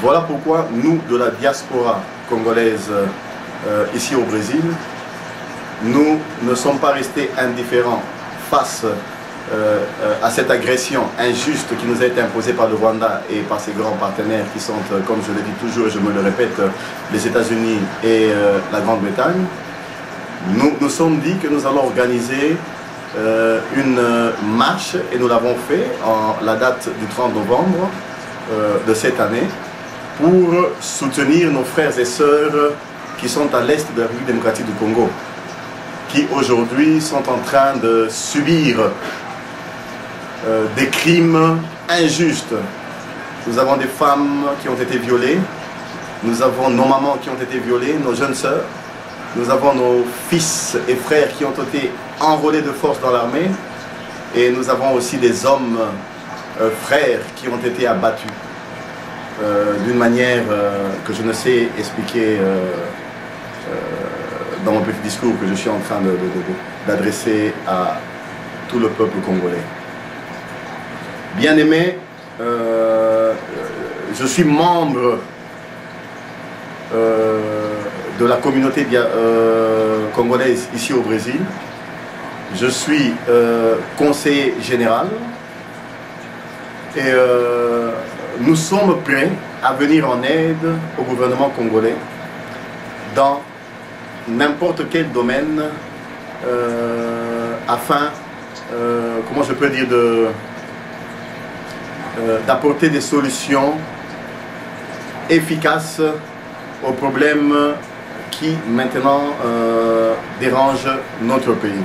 Voilà pourquoi nous, de la diaspora congolaise ici au Brésil, nous ne sommes pas restés indifférents face à cette agression injuste qui nous a été imposée par le Rwanda et par ses grands partenaires qui sont, comme je le dis toujours et je me le répète, les États-Unis et la Grande-Bretagne. Nous nous sommes dit que nous allons organiser une marche, et nous l'avons fait en la date du 30 novembre de cette année, pour soutenir nos frères et sœurs qui sont à l'est de la République démocratique du Congo, qui aujourd'hui sont en train de subir des crimes injustes. Nous avons des femmes qui ont été violées, nous avons nos mamans qui ont été violées, nos jeunes sœurs, nous avons nos fils et frères qui ont été enrôlés de force dans l'armée, et nous avons aussi des hommes frères qui ont été abattus d'une manière que je ne sais expliquer dans mon petit discours que je suis en train d'adresser à tout le peuple congolais. Bien-aimé, je suis membre de la communauté congolaise ici au Brésil. Je suis conseiller général et nous sommes prêts à venir en aide au gouvernement congolais dans n'importe quel domaine afin, comment je peux dire, d'apporter des solutions efficaces aux problèmes qui maintenant dérangent notre pays.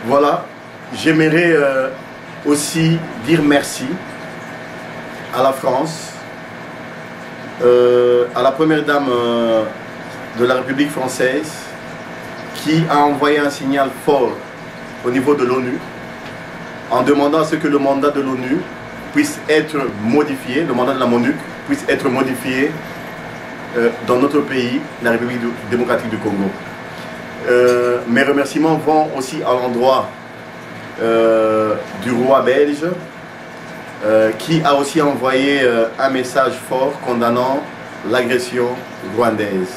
Voilà, j'aimerais aussi dire merci à la France, à la première dame de la République française, qui a envoyé un signal fort au niveau de l'ONU en demandant à ce que le mandat de l'ONU puisse être modifié, le mandat de la MONUC puisse être modifié dans notre pays, la République démocratique du Congo. Mes remerciements vont aussi à l'endroit du roi belge, qui a aussi envoyé un message fort condamnant l'agression rwandaise.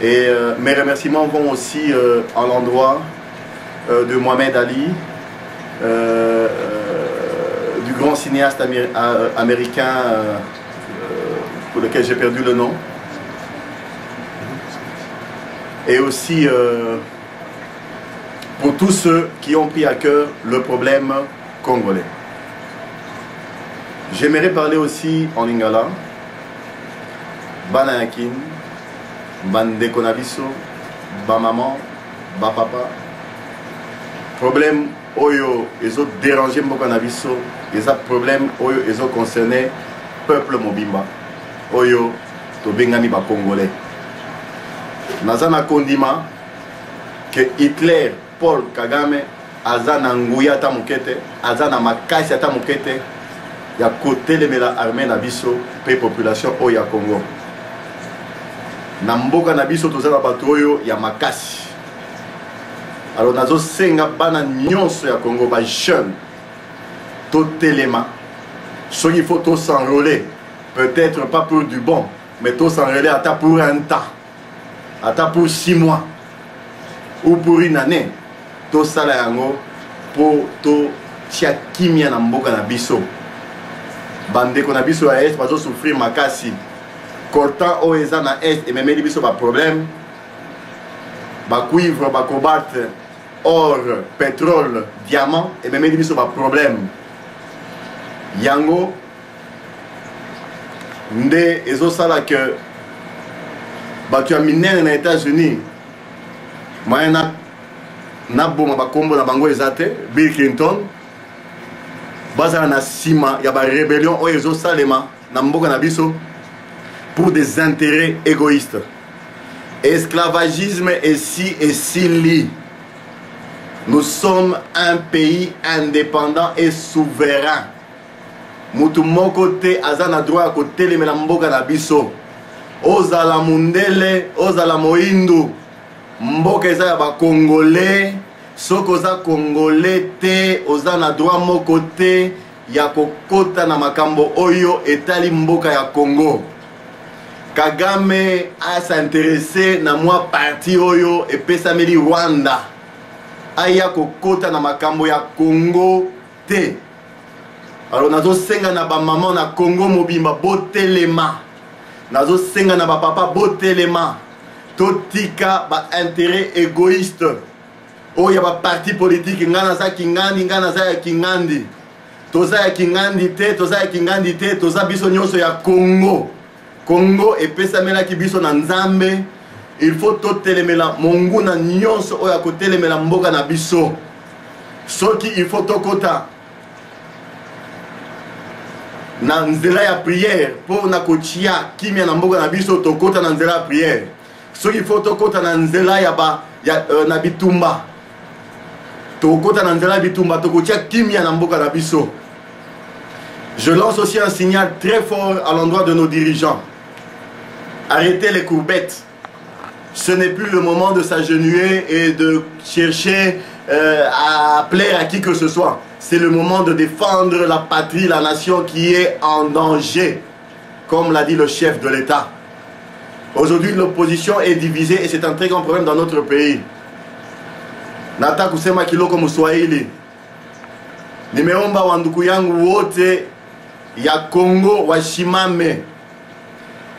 Et mes remerciements vont aussi à l'endroit de Mohamed Ali, du grand cinéaste américain pour lequel j'ai perdu le nom, et aussi pour tous ceux qui ont pris à cœur le problème congolais. J'aimerais parler aussi en lingala, bana yakin, bandeko na biso, ba maman, ba papa. Problème oyo ezo déranger mboka na biso, eza problème oyo ezo concerner peuple mobimba, oyo to bengami ba congolais. Naza na kondima que Hitler, Paul Kagame, aza na nguya ata mokete, aza na makasi ata mokete ya kotelemela armée na biso pe population oyo ya Congo. Na mboka na biso tozala bato oyo ya makasi. Alors nazo senga bana nyonso ya Congo, ba jeune totelema, soki faut to s'enrôler, peut-être pas pour du bon, mais to s'enrôler ata pour un temps, ata pour 6 mois ou pour une année, to sala yango pour to tia kimia na mboka na biso. Bandeko na biso ya est bazo souffrir makasi. Coltan o eza na est et memeli biso ba problème, ba cuivre, ba cobalt, or, pétrole, diamant et memeli biso ba problème. Yango nde ezo sala que bato ya minene na États-Unis moyen na boma bakombo na bango eza te, Bill Clinton bazala na sima ya ba rébellion oyo ezo salema na mboka na biso pour des intérêts égoïstes. Esclavagisme ici et si. Nous sommes un pays indépendant et souverain. Mutu moko te aza na droit ko telemela mboka na biso. Ozala mundele, ozala moindu, mboka eza ya ba congolais. Soko za congolais te, oza na droit moko te ya kokota na makambo oyo etali mboka ya Congo. Kagame a s'intéressé na mwa parti oyo epesameli Rwanda. Aya kokota na makambo ya Congo te. Alors nazo senga na ba maman na Congo mobimba botelema. Nazo senga na ba papa botelema. Totika ba intérêt égoïste. Oya ba parti politique ngana za kingandi ngana za ya kingandi. Toza ya kingandi te, toza ya kingandi te, toza biso nyonso ya Congo. Congo epesamela ki biso na Nzambe. Il faut totelemela monguna nyonso oya kotelemela mboka na biso. Soki il faut tokota na nzela ya prière pour na kochia kimia na mboka na biso tokota na nzela ya prière. Soki il faut tokota na nzela ya na bitumba. Tokota na nzela ya bitumba tokochia kimia na mboka na biso. Je lance aussi un signal très fort à l'endroit de nos dirigeants. Arrêtez les courbettes. Ce n'est plus le moment de s'agenouiller et de chercher à plaire à qui que ce soit. C'est le moment de défendre la patrie, la nation qui est en danger, comme l'a dit le chef de l'État. Aujourd'hui, l'opposition est divisée et c'est un très grand problème dans notre pays. Nata kusema kiloko Mswahili. Nimeomba wanduku yangu wote ya Congo washimame.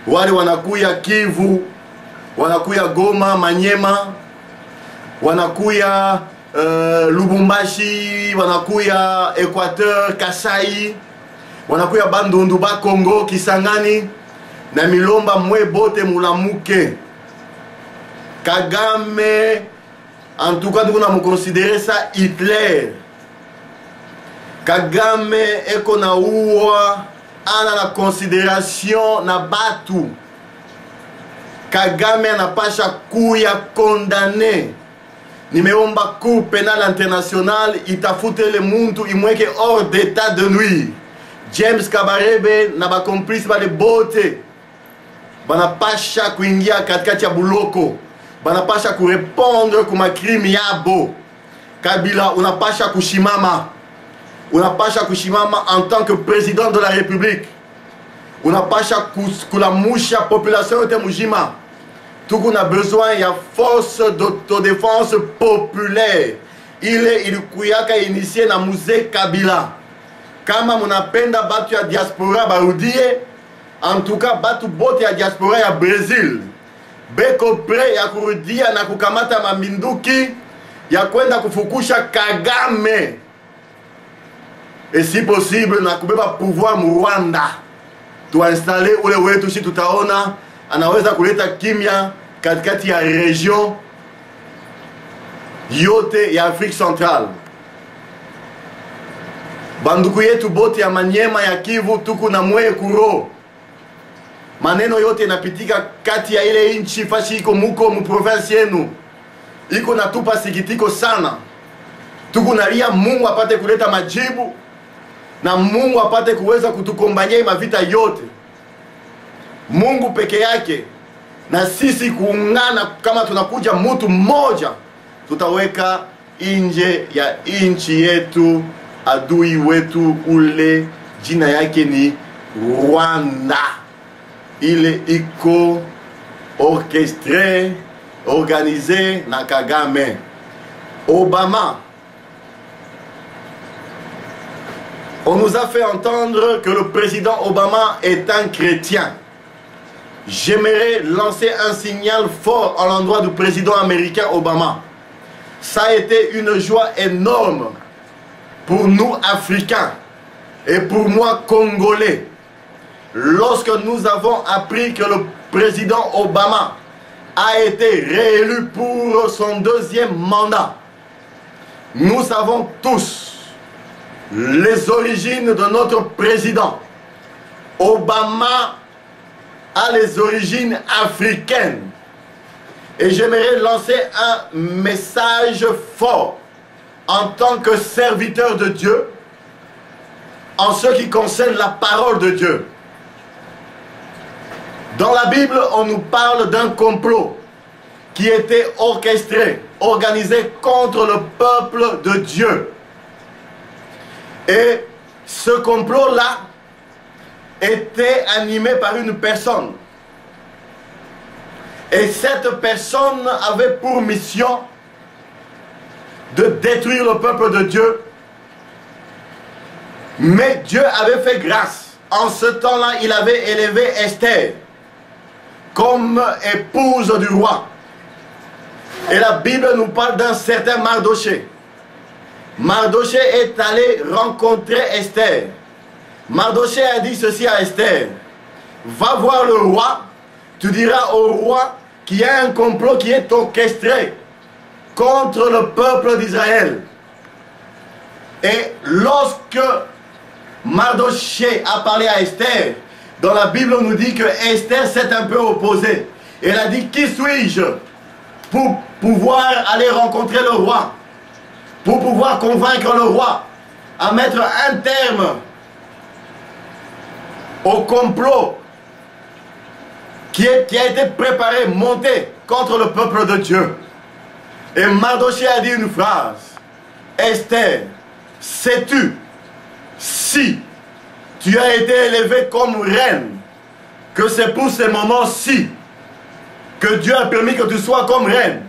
Wale wanakuya Kivu, wanakuya Goma, Manyema, wanakuya Lubumbashi, wanakuya Equateur, Kasai, wanakuya Bandundu ba Congo, Kisangani, na milomba mwe bote mulamuke. Kagame, en tout cas, nous avons considéré ça Hitler. Kagame eko na uwa ana na considération na batu. Kagame anapasha kuya condamné. Nimeomba Cour pénale internationale itafute le muntu imweke hors d'état de nuire. James Kabarebe na ba complice ba de bote. Banapasha kuingia katikati ya buloko. Banapasha kurepondre kuma crime yabo. Kabila unapasha kushimama. Unapasha kushimama en tant que président de la République. Unapasha kulamusha population yote mujima. Tuku na besoin ya force d'autodéfense populaire. Il kuyaka initié na Mzee Kabila. Kama munapenda batu ya diaspora barudie, en tout cas batu bote ya diaspora ya Brésil. Beko pre ya kurudia na kukamata maminduki ya kwenda kufukusha Kagame. Et si possible na kubeba pouvoir mu Rwanda. Tuinstale ule wetu si tutaona anaweza kuleta kimya katikati ya region yote ya Afrique centrale. Banduku yetu bote ya Manyema ya Kivu tuku na Mwe Kuro. Maneno yote napitika kati ya ile inchi fashi iko muko mu province yenu. Iko natupa sikitiko sana. Tuku nalia Mungu apate kuleta majibu. Na Mungu apate kuweza kutukombanyia mavita yote. Mungu peke yake na sisi kuungana kama tunakuja mtu mmoja, tutaweka nje ya inchi yetu adui wetu ule jina yake ni Rwanda. Ile iko orchestré, organisé na Kagame. Obama, on nous a fait entendre que le président Obama est un chrétien. J'aimerais lancer un signal fort à l'endroit du président américain Obama. Ça a été une joie énorme pour nous Africains et pour moi Congolais. Lorsque nous avons appris que le président Obama a été réélu pour son deuxième mandat, nous savons tous les origines de notre président. Obama a les origines africaines. Et j'aimerais lancer un message fort en tant que serviteur de Dieu en ce qui concerne la parole de Dieu. Dans la Bible, on nous parle d'un complot qui était orchestré, organisé contre le peuple de Dieu. Et ce complot-là était animé par une personne. Et cette personne avait pour mission de détruire le peuple de Dieu. Mais Dieu avait fait grâce. En ce temps-là, il avait élevé Esther comme épouse du roi. Et la Bible nous parle d'un certain Mardoché. Mardoché est allé rencontrer Esther. Mardoché a dit ceci à Esther: va voir le roi, tu diras au roi qu'il y a un complot qui est orchestré contre le peuple d'Israël. Et lorsque Mardoché a parlé à Esther, dans la Bible on nous dit que Esther s'est un peu opposée. Elle a dit: qui suis-je pour pouvoir aller rencontrer le roi, pour pouvoir convaincre le roi à mettre un terme au complot qui a été préparé, monté contre le peuple de Dieu. Et Mardoché a dit une phrase: Esther, sais-tu, si tu as été élevée comme reine, que c'est pour ces moments-ci que Dieu a permis que tu sois comme reine.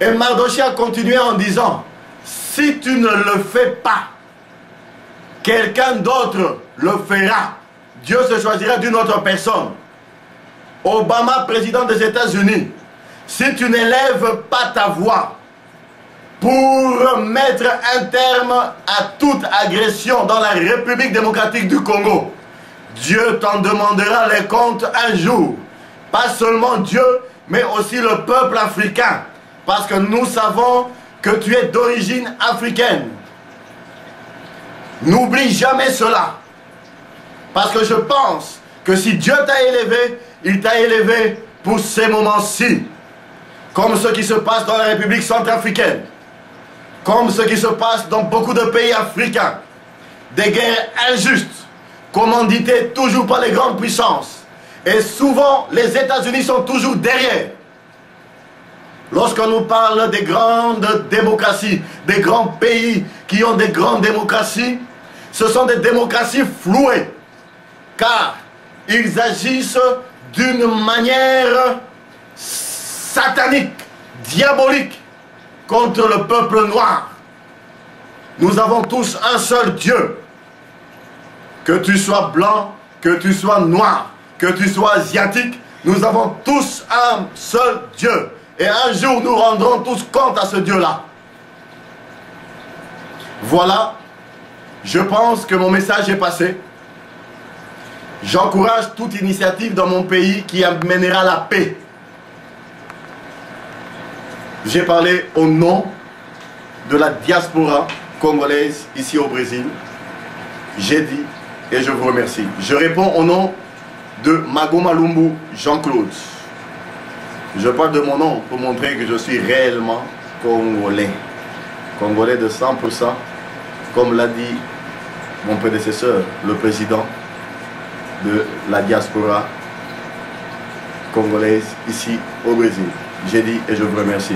Et Mardoché a continué en disant: si tu ne le fais pas, quelqu'un d'autre le fera. Dieu se choisira d'une autre personne. Obama, président des États-Unis, si tu n'élèves pas ta voix pour mettre un terme à toute agression dans la République démocratique du Congo, Dieu t'en demandera les comptes un jour. Pas seulement Dieu, mais aussi le peuple africain. Parce que nous savons que tu es d'origine africaine. N'oublie jamais cela. Parce que je pense que si Dieu t'a élevé, il t'a élevé pour ces moments-ci. Comme ce qui se passe dans la République centrafricaine. Comme ce qui se passe dans beaucoup de pays africains. Des guerres injustes, commanditées toujours par les grandes puissances. Et souvent, les États-Unis sont toujours derrière. Lorsqu'on nous parle des grandes démocraties, des grands pays qui ont des grandes démocraties, ce sont des démocraties flouées. Car ils agissent d'une manière satanique, diabolique, contre le peuple noir. Nous avons tous un seul Dieu. Que tu sois blanc, que tu sois noir, que tu sois asiatique, nous avons tous un seul Dieu. Et un jour, nous rendrons tous compte à ce Dieu-là. Voilà, je pense que mon message est passé. J'encourage toute initiative dans mon pays qui amènera la paix. J'ai parlé au nom de la diaspora congolaise ici au Brésil. J'ai dit et je vous remercie. Je réponds au nom de Magoma Lumbu Jean-Claude. Je parle de mon nom pour montrer que je suis réellement congolais. Congolais de 100%, comme l'a dit mon prédécesseur, le président de la diaspora congolaise ici au Brésil. J'ai dit et je vous remercie.